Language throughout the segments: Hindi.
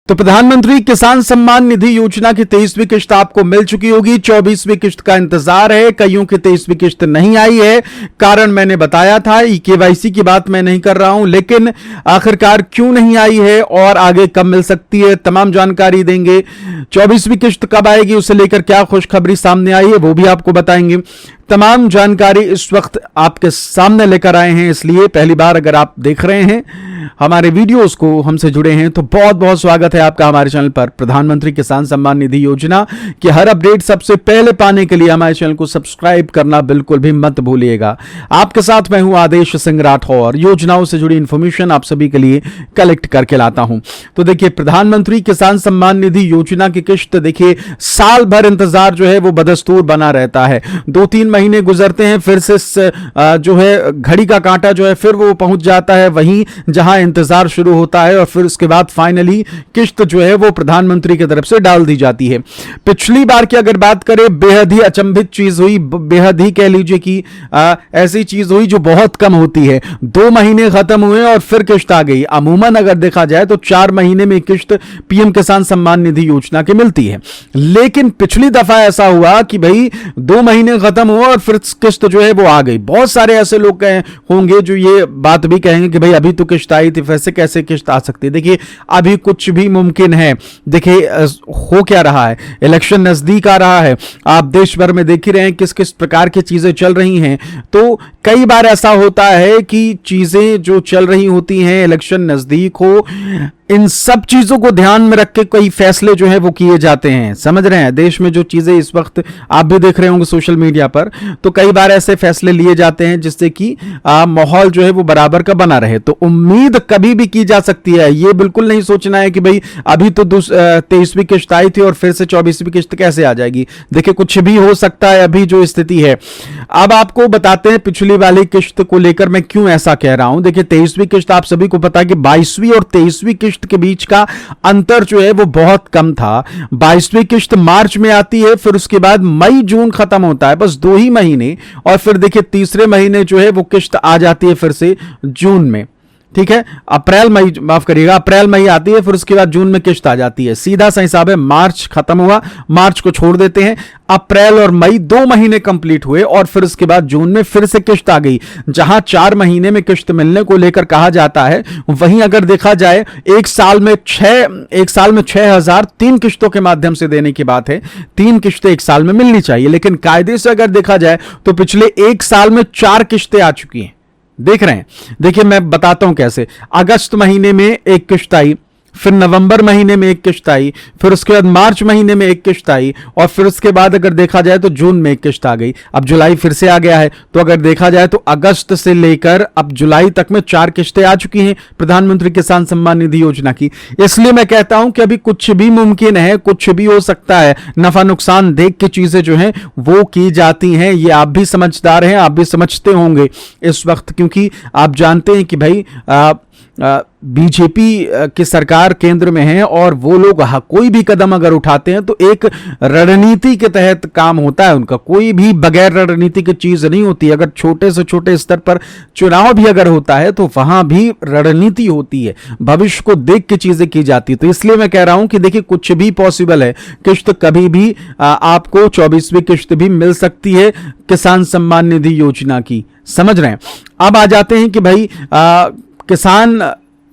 तो प्रधानमंत्री किसान सम्मान निधि योजना की 23वीं किश्त आपको मिल चुकी होगी। 24वीं किश्त का इंतजार है। कईयों की 23वीं किश्त नहीं आई है। कारण मैंने बताया था, केवाईसी की बात मैं नहीं कर रहा हूं, लेकिन आखिरकार क्यों नहीं आई है और आगे कब मिल सकती है, तमाम जानकारी देंगे। 24वीं किश्त कब आएगी, उसे लेकर क्या खुशखबरी सामने आई है वो भी आपको बताएंगे। तमाम जानकारी इस वक्त आपके सामने लेकर आए हैं, इसलिए पहली बार अगर आप देख रहे हैं हमारे वीडियोस को, हमसे जुड़े हैं, तो बहुत बहुत स्वागत है आपका हमारे चैनल पर। प्रधानमंत्री किसान सम्मान निधि योजना की हर अपडेट सबसे पहले पाने के लिए हमारे चैनल को सब्सक्राइब करना बिल्कुल भी मत भूलिएगा। आपके साथ मैं हूं आदेश सिंह राठौर। योजनाओं से जुड़ी इंफॉर्मेशन आप सभी के लिए कलेक्ट करके लाता हूं। तो देखिए, प्रधानमंत्री किसान सम्मान निधि योजना की किश्त, देखिए साल भर इंतजार जो है वो बदस्तूर बना रहता है। 2-3 महीने गुजरते हैं, फिर से जो है घड़ी का कांटा जो है फिर वो पहुंच जाता है वहीं जहां इंतजार शुरू होता है, और फिर उसके बाद फाइनली किश्त जो है वो प्रधानमंत्री की तरफ से डाल दी जाती है। पिछली बार की अगर बात करें, बेहद ही अचंभित चीज हुई, बेहद ही कह लीजिए कि ऐसी चीज हुई जो बहुत कम होती है। 2 महीने खत्म हुए और फिर किश्त आ गई। अमूमन अगर देखा जाए तो 4 महीने में किश्त पीएम किसान सम्मान निधि योजना की मिलती है, लेकिन पिछली दफा ऐसा हुआ कि भाई 2 महीने खत्म हुआ और फिर किश्त जो है वो आ गई। बहुत सारे ऐसे लोग होंगे जो ये बात भी कहेंगे कि भाई अभी तो किश्त आई थी, वैसे कैसे किश्त आ सकती है। देखिए, अभी कुछ भी मुमकिन है। देखिए हो क्या रहा है, इलेक्शन नजदीक आ रहा है, आप देश भर में देख ही रहे हैं किस किस प्रकार की चीजें चल रही हैं। तो कई बार ऐसा होता है कि चीजें जो चल रही होती हैं, इलेक्शन नजदीक हो, इन सब चीजों को ध्यान में रख के कई फैसले जो है वो किए जाते हैं। समझ रहे हैं, देश में जो चीजें इस वक्त आप भी देख रहे होंगे सोशल मीडिया पर, तो कई बार ऐसे फैसले लिए जाते हैं जिससे कि माहौल जो है वो बराबर का बना रहे। तो उम्मीद कभी भी की जा सकती है, ये बिल्कुल नहीं सोचना है कि भाई अभी तो 23वीं किश्त आई थी और फिर से 24वीं किश्त कैसे आ जाएगी। देखिए, कुछ भी हो सकता है अभी जो स्थिति है। अब आपको बताते हैं पिछली वाली किश्त को लेकर मैं क्यों ऐसा कह रहा हूं। देखिए, 23वीं किश्त आप सभी को पता है कि 22वीं और 23वीं किश्त के बीच का अंतर जो है वो बहुत कम था। 22वीं किश्त मार्च में आती है, फिर उसके बाद मई जून खत्म होता है, बस 2 ही महीने, और फिर देखिए तीसरे महीने जो है वो किश्त आ जाती है फिर से जून में। ठीक है, अप्रैल मई, माफ करिएगा, अप्रैल मई आती है, फिर उसके बाद जून में किश्त आ जाती है। सीधा सा हिसाब है, मार्च खत्म हुआ, मार्च को छोड़ देते हैं, अप्रैल और मई 2 महीने कंप्लीट हुए और फिर उसके बाद जून में फिर से किश्त आ गई। जहां 4 महीने में किश्त मिलने को लेकर कहा जाता है, वहीं अगर देखा जाए एक साल में 6,000 3 किश्तों के माध्यम से देने की बात है। 3 किश्तें एक साल में मिलनी चाहिए, लेकिन कायदे से अगर देखा जाए तो पिछले 1 साल में 4 किश्तें आ चुकी हैं। देख रहे हैं, देखिए मैं बताता हूं कैसे। अगस्त महीने में एक किश्त आई, फिर नवंबर महीने में एक किश्त आई, फिर उसके बाद मार्च महीने में एक किश्त आई, और फिर उसके बाद अगर देखा जाए तो जून में एक किश्त आ गई। अब जुलाई फिर से आ गया है, तो अगर देखा जाए तो अगस्त से लेकर अब जुलाई तक में 4 किश्तें आ चुकी हैं प्रधानमंत्री किसान सम्मान निधि योजना की। इसलिए मैं कहता हूं कि अभी कुछ भी मुमकिन है, कुछ भी हो सकता है। नफा नुकसान देख के चीजें जो हैं वो की जाती हैं। ये आप भी समझदार हैं, आप भी समझते होंगे इस वक्त, क्योंकि आप जानते हैं कि भाई बीजेपी की सरकार केंद्र में है, और वो लोग कोई भी कदम अगर उठाते हैं तो एक रणनीति के तहत काम होता है उनका। कोई भी बगैर रणनीति की चीज नहीं होती। अगर छोटे से छोटे स्तर पर चुनाव भी अगर होता है तो वहां भी रणनीति होती है, भविष्य को देख के चीजें की जाती है। तो इसलिए मैं कह रहा हूं कि देखिए, कुछ भी पॉसिबल है। किश्त कभी भी आपको 24वीं किश्त भी मिल सकती है किसान सम्मान निधि योजना की। समझ रहे हैं। अब आ जाते हैं कि भाई किसान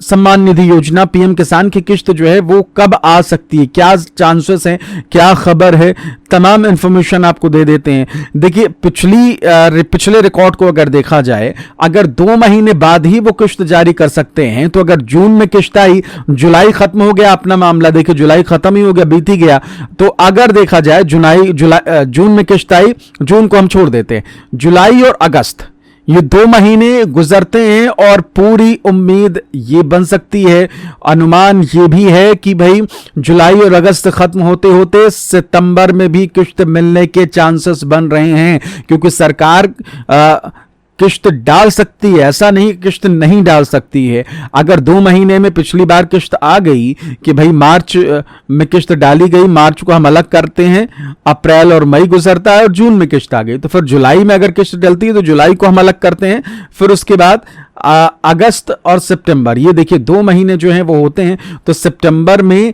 सम्मान निधि योजना, पीएम किसान की किश्त जो है वो कब आ सकती है, क्या चांसेस हैं, क्या खबर है, तमाम इंफॉर्मेशन आपको दे देते हैं। देखिए, पिछले रिकॉर्ड को अगर देखा जाए, अगर 2 महीने बाद ही वो किश्त जारी कर सकते हैं, तो अगर जून में किश्त आई, जुलाई खत्म हो गया अपना मामला, देखिए जुलाई खत्म ही हो गया, बीत ही गया। तो अगर देखा जाए जून में किश्त आई, जून को हम छोड़ देते हैं, जुलाई और अगस्त ये 2 महीने गुजरते हैं, और पूरी उम्मीद ये बन सकती है, अनुमान ये भी है कि भाई जुलाई और अगस्त खत्म होते होते सितंबर में भी किश्त मिलने के चांसेस बन रहे हैं, क्योंकि सरकार किश्त डाल सकती है, ऐसा नहीं किश्त नहीं डाल सकती है। अगर 2 महीने में पिछली बार किश्त आ गई कि भाई मार्च में किश्त डाली गई, मार्च को हम अलग करते हैं, अप्रैल और मई गुजरता है और जून में किश्त आ गई, तो फिर जुलाई में अगर किश्त डलती है तो जुलाई को हम अलग करते हैं, फिर उसके बाद अगस्त और सितंबर, ये देखिए 2 महीने जो हैं वो होते हैं, तो सितंबर में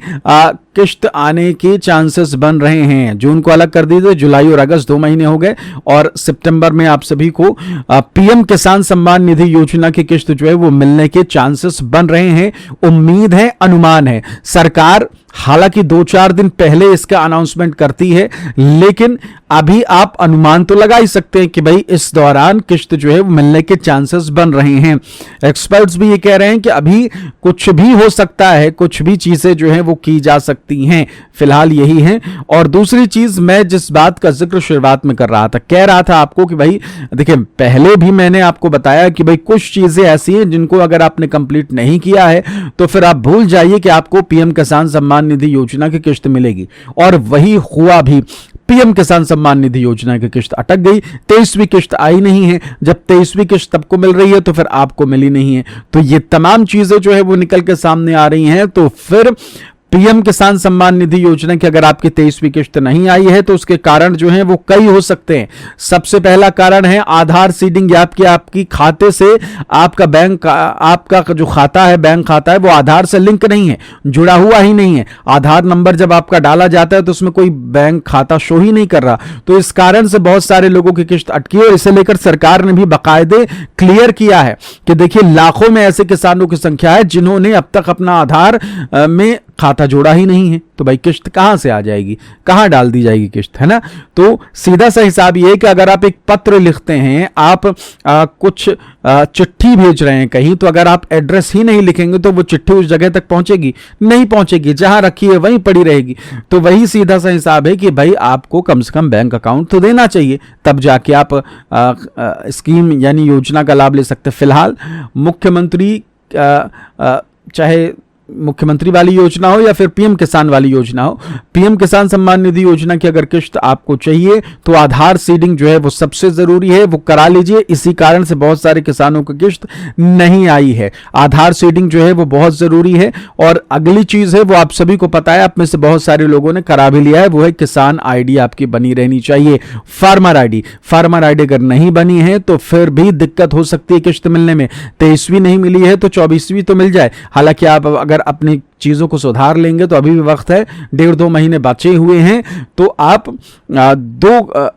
किश्त आने के चांसेस बन रहे हैं। जून को अलग कर दीजिए, जुलाई और अगस्त 2 महीने हो गए, और सितंबर में आप सभी को पीएम किसान सम्मान निधि योजना की किश्त जो है वो मिलने के चांसेस बन रहे हैं। उम्मीद है, अनुमान है, सरकार हालांकि 2-4 दिन पहले इसका अनाउंसमेंट करती है, लेकिन अभी आप अनुमान तो लगा ही सकते हैं कि भाई इस दौरान किश्त जो है वो मिलने के चांसेस बन रहे हैं। एक्सपर्ट्स भी ये कह रहे हैं कि अभी कुछ भी हो सकता है, कुछ भी चीजें जो है वो की जा सकती हैं, फिलहाल यही है। और दूसरी चीज, मैं जिस बात का जिक्र शुरुआत में कर रहा था, कह रहा था आपको कि भाई देखिए, पहले भी मैंने आपको बताया कि भाई कुछ चीजें ऐसी हैं जिनको अगर आपने कंप्लीट नहीं किया है तो फिर आप भूल जाइए कि आपको पीएम किसान सम्मान निधि योजना की किश्त मिलेगी, और वही हुआ भी। पीएम किसान सम्मान निधि योजना की किश्त अटक गई, 23वीं किश्त आई नहीं है। जब 23वीं किश्त सबको मिल रही है तो फिर आपको मिली नहीं है। तो ये तमाम चीजें जो है वो निकल के सामने आ रही हैं। तो फिर पीएम किसान सम्मान निधि योजना की अगर आपकी 23वीं किश्त नहीं आई है तो उसके कारण जो है वो कई हो सकते हैं। सबसे पहला कारण है आधार सीडिंग, या आपकी खाते से आपका बैंक, आपका जो खाता है, बैंक खाता है, वो आधार से लिंक नहीं है, जुड़ा हुआ ही नहीं है। आधार नंबर जब आपका डाला जाता है तो उसमें कोई बैंक खाता शो ही नहीं कर रहा। तो इस कारण से बहुत सारे लोगों की किश्त अटकी है, और इसे लेकर सरकार ने भी बाकायदे क्लियर किया है कि देखिए, लाखों में ऐसे किसानों की संख्या है जिन्होंने अब तक अपना आधार में खाता जोड़ा ही नहीं है। तो भाई किश्त कहां से आ जाएगी, कहां डाल दी जाएगी किश्त, है ना। तो सीधा सा हिसाब ये है कि अगर आप एक पत्र लिखते हैं, आप कुछ चिट्ठी भेज रहे हैं कहीं, तो अगर आप एड्रेस ही नहीं लिखेंगे तो वो चिट्ठी उस जगह तक पहुंचेगी नहीं, पहुंचेगी, जहां रखी है वहीं पड़ी रहेगी। तो वही सीधा सा हिसाब है कि भाई आपको कम से कम बैंक अकाउंट तो देना चाहिए, तब जाके आप स्कीम यानी योजना का लाभ ले सकते हैं। फिलहाल मुख्यमंत्री, चाहे मुख्यमंत्री वाली योजना हो या फिर पीएम किसान वाली योजना हो, पीएम किसान सम्मान निधि योजना की अगर किश्त आपको चाहिए तो आधार सीडिंग जो है वो सबसे जरूरी है, वो करा लीजिए। इसी कारण से बहुत सारे किसानों की किश्त नहीं आई है। आधार सीडिंग जो है वो बहुत जरूरी है। और अगली चीज है, वो आप सभी को पता है, आप में से बहुत सारे लोगों ने करा भी लिया है, वो है किसान आईडी आपकी बनी रहनी चाहिए, फार्मर आईडी। फार्मर आईडी अगर नहीं बनी है तो फिर भी दिक्कत हो सकती है किश्त मिलने में। 23वीं नहीं मिली है तो 24वीं तो मिल जाए। हालांकि आप अगर अपनी चीजों को सुधार लेंगे तो अभी भी वक्त है, 1.5-2 महीने बचे हुए हैं, तो आप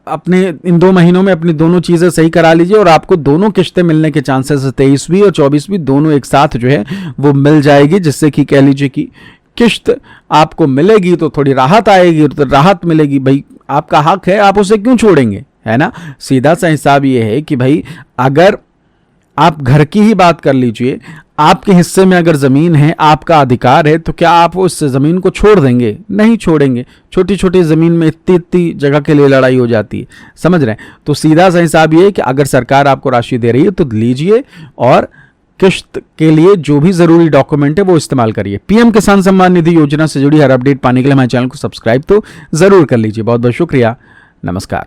अपने इन 2 महीनों में अपनी दोनों चीजें सही करा लीजिए, और आपको दोनों किश्तें मिलने के चांसेस 23वीं और 24वीं दोनों एक साथ जो है वो मिल जाएगी, जिससे कि कह लीजिए कि किश्त आपको मिलेगी तो थोड़ी राहत आएगी, तो राहत मिलेगी। भाई आपका हक है, आप उसे क्यों छोड़ेंगे, है ना। सीधा सा हिसाब ये है कि भाई अगर आप घर की ही बात कर लीजिए, आपके हिस्से में अगर जमीन है, आपका अधिकार है, तो क्या आप उस जमीन को छोड़ देंगे? नहीं छोड़ेंगे। छोटी छोटी जमीन में इतनी जगह के लिए लड़ाई हो जाती है, समझ रहे हैं। तो सीधा सा हिसाब ये है कि अगर सरकार आपको राशि दे रही है तो लीजिए, और किश्त के लिए जो भी जरूरी डॉक्यूमेंट है वो इस्तेमाल करिए। पीएम किसान सम्मान निधि योजना से जुड़ी हर अपडेट पाने के लिए हमारे चैनल को सब्सक्राइब तो जरूर कर लीजिए। बहुत बहुत शुक्रिया, नमस्कार।